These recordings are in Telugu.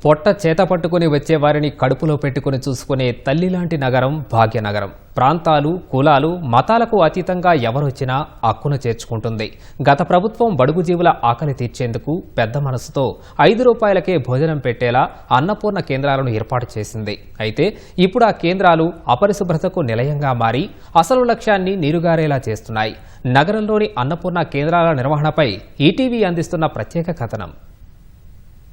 పొట్ట చేత పట్టుకుని వచ్చే వారిని కడుపులో పెట్టుకుని చూసుకునే తల్లిలాంటి నగరం భాగ్యనగరం. ప్రాంతాలు, కులాలు, మతాలకు అతీతంగా ఎవరొచ్చినా హక్కును చేర్చుకుంటుంది. గత ప్రభుత్వం బడుగు జీవుల ఆకలి తీర్చేందుకు పెద్ద మనసుతో 5 రూపాయలకే భోజనం పెట్టేలా అన్నపూర్ణ కేంద్రాలను ఏర్పాటు చేసింది. అయితే ఇప్పుడు ఆ కేంద్రాలు అపరిశుభ్రతకు నిలయంగా మారి అసలు లక్ష్యాన్ని నీరుగారేలా చేస్తున్నాయి. నగరంలోని అన్నపూర్ణ కేంద్రాల నిర్వహణపై ఈటీవీ అందిస్తున్న ప్రత్యేక కథనం.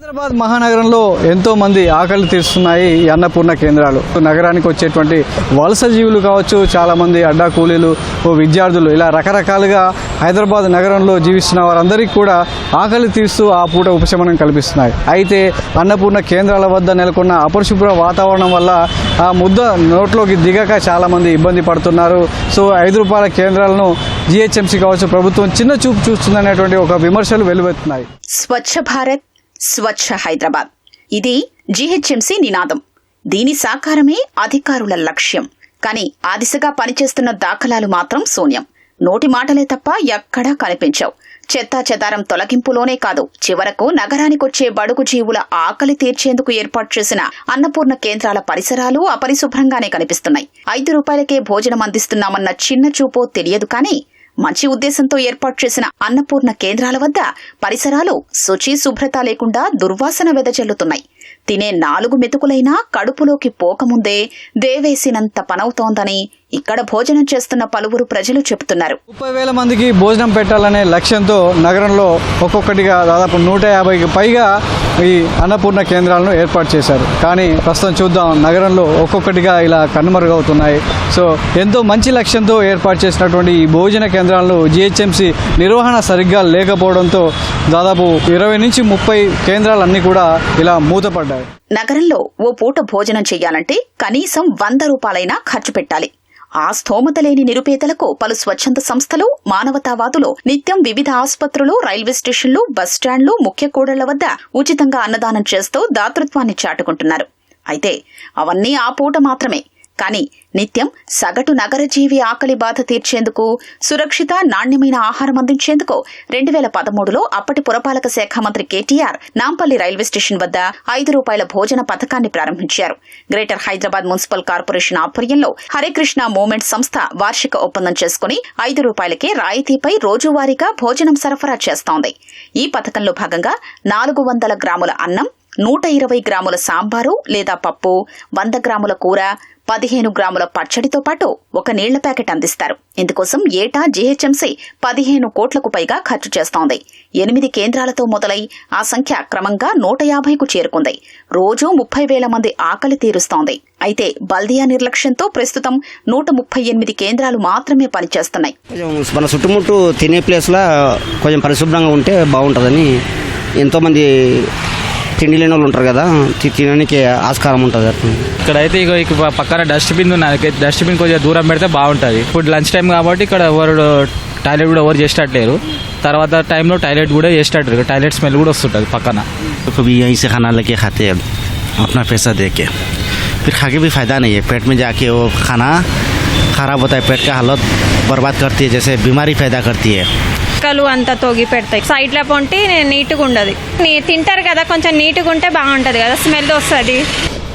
హైదరాబాద్ మహానగరంలో ఎంతో మంది ఆకలి తీరుస్తున్నాయి ఈ అన్నపూర్ణ కేంద్రాలు. నగరానికి వచ్చేటువంటి వలస జీవులు కావచ్చు, చాలా మంది అడ్డా కూలీలు, విద్యార్థులు, ఇలా రకరకాలుగా హైదరాబాద్ నగరంలో జీవిస్తున్న వారందరికీ కూడా ఆకలి తీరుస్తూ ఆ పూట ఉపశమనం కల్పిస్తున్నాయి. అయితే అన్నపూర్ణ కేంద్రాల వద్ద నెలకొన్న అపరిశుభ్ర వాతావరణం వల్ల ఆ ముద్ద నోట్లోకి దిగక చాలా మంది ఇబ్బంది పడుతున్నారు. సో 5 రూపాయల కేంద్రాలను జీహెచ్ఎంసీ కావచ్చు ప్రభుత్వం చిన్న చూపు చూస్తుందనేటువంటి ఒక విమర్శలు వెలువెత్తున్నాయి. స్వచ్ఛ భారత్, స్వచ్ఛ హైదరాబాద్, ఇది జీహెచ్ఎంసీ నినాదం. దీని సాకారమే అధికారుల లక్ష్యం. కానీ ఆ దిశగా పనిచేస్తున్న దాఖలాలు మాత్రం శూన్యం. నోటి మాటలే తప్ప ఎక్కడా కనిపించవు. చెత్తా చెదారం తొలగింపులోనే కాదు, చివరకు నగరానికొచ్చే బడుగు జీవుల ఆకలి తీర్చేందుకు ఏర్పాటు చేసిన అన్నపూర్ణ కేంద్రాల పరిసరాలు అపరిశుభ్రంగానే కనిపిస్తున్నాయి. 5 రూపాయలకే భోజనం అందిస్తున్నామన్న చిన్న చూపో తెలియదు. కానీ మంచి ఉద్దేశంతో ఏర్పాటు చేసిన అన్నపూర్ణ కేంద్రాల వద్ద పరిసరాలు శుచి శుభ్రత లేకుండా దుర్వాసన వెదజల్లుతున్నాయి. తినే 4 మెతుకులైనా కడుపులోకి పోకముందే దేవేసినంత పనవుతోందని ఇక్కడ భోజనం చేస్తున్న పలువురు ప్రజలు చెబుతున్నారు. 30,000 మందికి భోజనం పెట్టాలనే లక్ష్యంతో నగరంలో ఒక్కొక్కటిగా దాదాపు 150కి పైగా ఈ అన్నపూర్ణ కేంద్రాలను ఏర్పాటు చేశారు. కానీ ప్రస్తుతం చూద్దాం, నగరంలో ఒక్కొక్కటిగా ఇలా కనుమరుగవుతున్నాయి. సో ఎంతో మంచి లక్ష్యంతో ఏర్పాటు చేసినటువంటి ఈ భోజన కేంద్రాలను జీహెచ్ఎంసీ నిర్వహణ సరిగ్గా లేకపోవడంతో దాదాపు 20 నుంచి 30 కేంద్రాలన్నీ కూడా ఇలా మూతపడ్డాయి. నగరంలో ఓ పూట భోజనం చెయ్యాలంటే కనీసం 100 రూపాయలైనా ఖర్చు పెట్టాలి. ఆ స్థోమత లేని నిరుపేదలకు పలు స్వచ్ఛంద సంస్థలు, మానవతావాదులు నిత్యం వివిధ ఆసుపత్రులు, రైల్వే స్టేషన్లు, బస్టాండ్లు, ముఖ్య కూడళ్ల వద్ద ఉచితంగా అన్నదానం చేస్తూ దాతృత్వాన్ని చాటుకుంటున్నారు. అయితే అవన్నీ ఆ పూట మాత్రమే. కానీ నిత్యం సగటు నగరజీవి ఆకలి బాధ తీర్చేందుకు, సురక్షిత నాణ్యమైన ఆహారం అందించేందుకు 2013లో అప్పటి పురపాలక శాఖ మంత్రి కేటీఆర్ నాంపల్లి రైల్వే స్టేషన్ వద్ద 5 రూపాయల భోజన పథకాన్ని ప్రారంభించారు. గ్రేటర్ హైదరాబాద్ మున్సిపల్ కార్పొరేషన్ ఆధ్వర్యంలో హరే కృష్ణ మూవ్మెంట్ సంస్థ వార్షిక ఒప్పందం చేసుకుని 5 రూపాయలకే రాయితీపై రోజువారీగా భోజనం సరఫరా చేస్తోంది. ఈ పథకంలో భాగంగా 400 గ్రాముల అన్నం, 120 గ్రాముల సాంబారు లేదా పప్పు, 100 గ్రాముల కూర, 15 గ్రాముల పచ్చడితో పాటు ఒక నీళ్ల ప్యాకెట్ అందిస్తారు. ఇందుకోసం ఏటా జీహెచ్ఎంసీ 15 కోట్లకు పైగా ఖర్చు చేస్తోంది. 8 కేంద్రాలతో మొదలై ఆ సంఖ్య క్రమంగా 150కు చేరుకుంది. రోజూ 30,000 మంది ఆకలి తీరుస్తోంది. అయితే బల్దియా నిర్లక్ష్యంతో ప్రస్తుతం 138 కేంద్రాలు మాత్రమే పనిచేస్తున్నాయి. మన చుట్టుముట్టు తినే ప్లేస్లో కొంచెం పరిశుభ్రంగా ఉంటే బాగుంటుందని ఎంతోమంది తిండి లేని వాళ్ళు ఉంటారు కదా, తినడానికి ఆస్కారం ఉంటుంది. ఇక్కడైతే ఇక పక్కన డస్ట్బిన్ ఉన్నాయి. డస్ట్బిన్ కొంచెం దూరం పెడితే బాగుంటుంది. ఇప్పుడు లంచ్ టైం కాబట్టి ఇక్కడ ఎవరు టాయిలెట్ కూడా ఎవరు చేసేటట్లేరు. తర్వాత టైంలో టాయిలెట్ కూడా చేసేటట్టు, టాయిలెట్ స్మెల్ కూడా వస్తుంటుంది పక్కన. यहीं से खाना लेके खाते हैं अपना पैसा दे के, फिर खा के भी फ़ायदा नहीं है. पेट में जाके वो खाना खराब होता है, पेट का हालत बर्बाद करती है, जैसे बीमारी पैदा करती है. కలు అంతా తోగి పెడతాయి. సైడ్లో పొంటి నీట్గా ఉండదు. తింటారు కదా, కొంచెం నీట్గా ఉంటే బాగుంటుంది కదా, స్మెల్ వస్తుంది.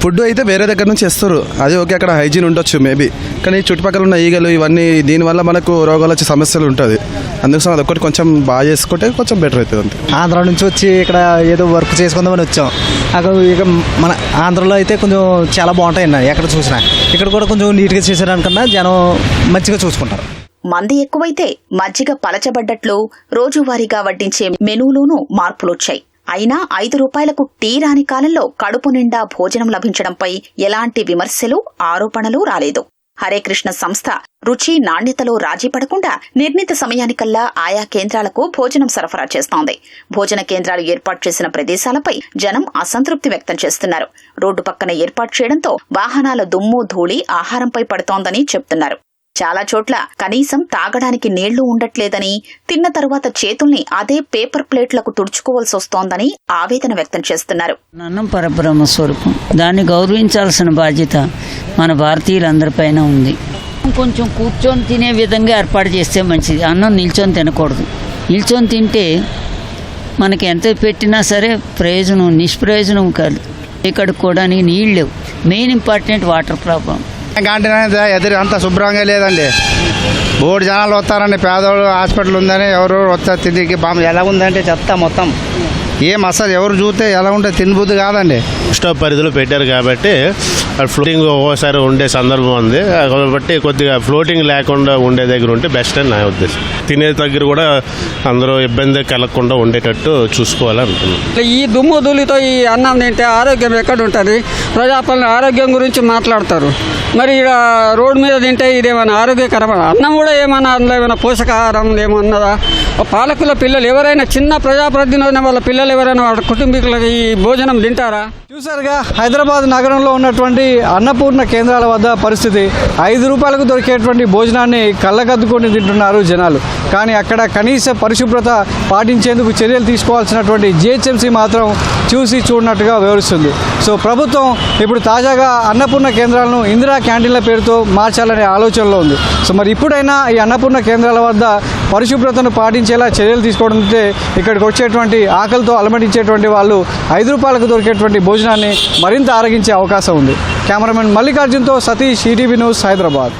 ఫుడ్ అయితే వేరే దగ్గర నుంచి వస్తారు, అది ఓకే, అక్కడ హైజీన్ ఉండొచ్చు మేబీ. కానీ చుట్టుపక్కల ఉన్న ఈగలు ఇవన్నీ దీనివల్ల మనకు రోగాలు వచ్చే సమస్యలు ఉంటుంది. అందుకోసం అదొకటి కొంచెం బాగా చేసుకుంటే కొంచెం బెటర్ అవుతుంది. అంతే. ఆంధ్ర నుంచి వచ్చి ఇక్కడ ఏదో వర్క్ చేసుకుందామని వచ్చాం. అక్కడ ఇక మన ఆంధ్రలో అయితే కొంచెం చాలా బాగుంటాయి అన్న, ఎక్కడ చూసినా. ఇక్కడ కూడా కొంచెం నీట్గా చేసేదానికన్నా జనం మంచిగా చూసుకుంటారు. మంది ఎక్కువైతే మజ్జిగ పలచబడ్డట్లు రోజువారీగా వడ్డించే మెనూలోనూ మార్పులొచ్చాయి. అయినా 5 రూపాయలకు టీ రాని కాలంలో కడుపు నిండా భోజనం లభించడంపై ఎలాంటి విమర్శలు, ఆరోపణలు రాలేదు. హరే కృష్ణ సంస్థ రుచి, నాణ్యతలో రాజీ పడకుండా నిర్ణీత సమయానికల్లా ఆయా కేంద్రాలకు భోజనం సరఫరా చేస్తోంది. భోజన కేంద్రాలు ఏర్పాటు చేసిన ప్రదేశాలపై జనం అసంతృప్తి వ్యక్తం చేస్తున్నారు. రోడ్డు పక్కన ఏర్పాటు చేయడంతో వాహనాల దుమ్ము, ధూళి ఆహారంపై పడుతోందని చెప్తున్నారు. చాలా చోట్ల కనీసం తాగడానికి నీళ్లు ఉండట్లేదని, తిన్న తరువాత చేతుల్ని అదే పేపర్ ప్లేట్లకు తుడుచుకోవాల్సి వస్తోందని ఆవేదన వ్యక్తం చేస్తున్నారు. అన్నం పరబ్రహ్మ స్వరూపం, దాన్ని గౌరవించాల్సిన బాధ్యత మన భారతీయులందరిపైన ఉంది. కొంచెం కూర్చొని తినే విధంగా ఏర్పాటు చేస్తే మంచిది. అన్నం నిల్చొని తినకూడదు. నిల్చొని తింటే మనకి ఎంత పెట్టినా సరే ప్రయోజనం నిష్ప్రయోజనం కడుక్కోవడానికి నీళ్ళు లేవు. Main important water problem. Canteen అనేది ఎదురు అంత శుభ్రంగా లేదండి. బోర్డు జనాలు వస్తారండి, పేదవాళ్ళు హాస్పిటల్ ఉందని ఎవరు వస్తారు తిరిగి బాంబు ఎలా ఉందంటే చెప్తా మొత్తం ఏం అసలు ఎవరు చూస్తే ఎలా ఉంటే తినబుద్ధి కాదండి. స్టాప్ పరిధిలో పెట్టారు కాబట్టి ఫ్లోటింగ్ ఒక్కోసారి ఉండే సందర్భం ఉంది కాబట్టి కొద్దిగా ఫ్లోటింగ్ లేకుండా ఉండే దగ్గర ఉంటే బెస్ట్ అని నా ఉద్దేశం. తినే దగ్గర కూడా అందరూ ఇబ్బంది కలగకుండా ఉండేటట్టు చూసుకోవాలనుకుంటున్నాను. ఈ దుమ్ము ధూళితో ఈ అన్నం తింటే ఆరోగ్యం ఎక్కడ ఉంటుంది? ప్రజాపాలన ఆరోగ్యం గురించి మాట్లాడతారు, మరి రోడ్డు మీద తింటే ఇదేమైనా ఆరోగ్యకరమైన అన్నం కూడా ఏమన్నా అందులో ఏమైనా పోషకాహారం ఏమన్నదా? పాలకుల పిల్లలు ఎవరైనా చిన్న ప్రజాప్రతినిధి వాళ్ళ పిల్లలు ఎవరైనా వాళ్ళ కుటుంబీకులకి ఈ భోజనం తింటారా? చూసారుగా హైదరాబాద్ నగరంలో ఉన్నటువంటి అన్నపూర్ణ కేంద్రాల వద్ద పరిస్థితి. 5 రూపాయలకు దొరికేటువంటి భోజనాన్ని కళ్ళకద్దుకొని తింటున్నారు జనాలు. కానీ అక్కడ కనీస పరిశుభ్రత పాటించేందుకు చర్యలు తీసుకోవాల్సినటువంటి జిహెచ్ఎంసీ మాత్రం చూసి చూడనట్టుగా వివరిస్తుంది. సో ప్రభుత్వం ఇప్పుడు తాజాగా అన్నపూర్ణ కేంద్రాలను ఇందిరా క్యాంటీన్ల పేరుతో మార్చాలనే ఆలోచనలో ఉంది. సో మరి ఇప్పుడైనా ఈ అన్నపూర్ణ కేంద్రాల వద్ద పరిశుభ్రతను పాటించేలా చర్యలు తీసుకోవడంతో ఇక్కడికి వచ్చేటువంటి ఆకలితో అలమటించేటువంటి వాళ్ళు 5 రూపాయలకు దొరికేటువంటి భోజనాన్ని మరింత ఆరగించే అవకాశం ఉంది. కెమెరామెన్ మల్లికార్జున్తో సతీష్, ఈటీవీ న్యూస్, హైదరాబాద్.